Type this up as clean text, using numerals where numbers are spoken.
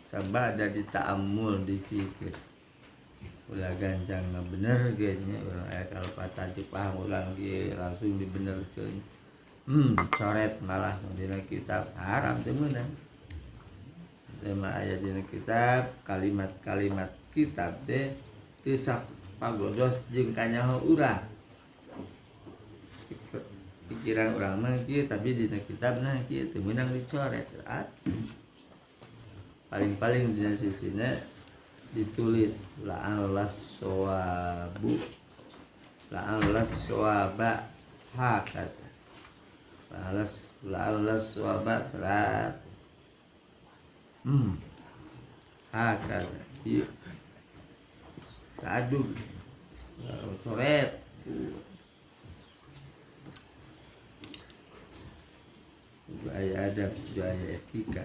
sabada ada dita'amul dipikir ulah gancang bener genya urang aya kalau patah paham ulang ge langsung dibenerkeun dicoret malah dina kitab haram teh meunang tema aya dina kitab kalimat-kalimat kitab teh teu sapagodos jeung kanyaho urang pikiran urang mah kieu tapi dina kitab nah kieu teu meunang dicoret paling-paling dina sisina ditulis la'allas sawaba hakat la'allas sawaba serat hakat ieu kadung coret budaya adab budaya etika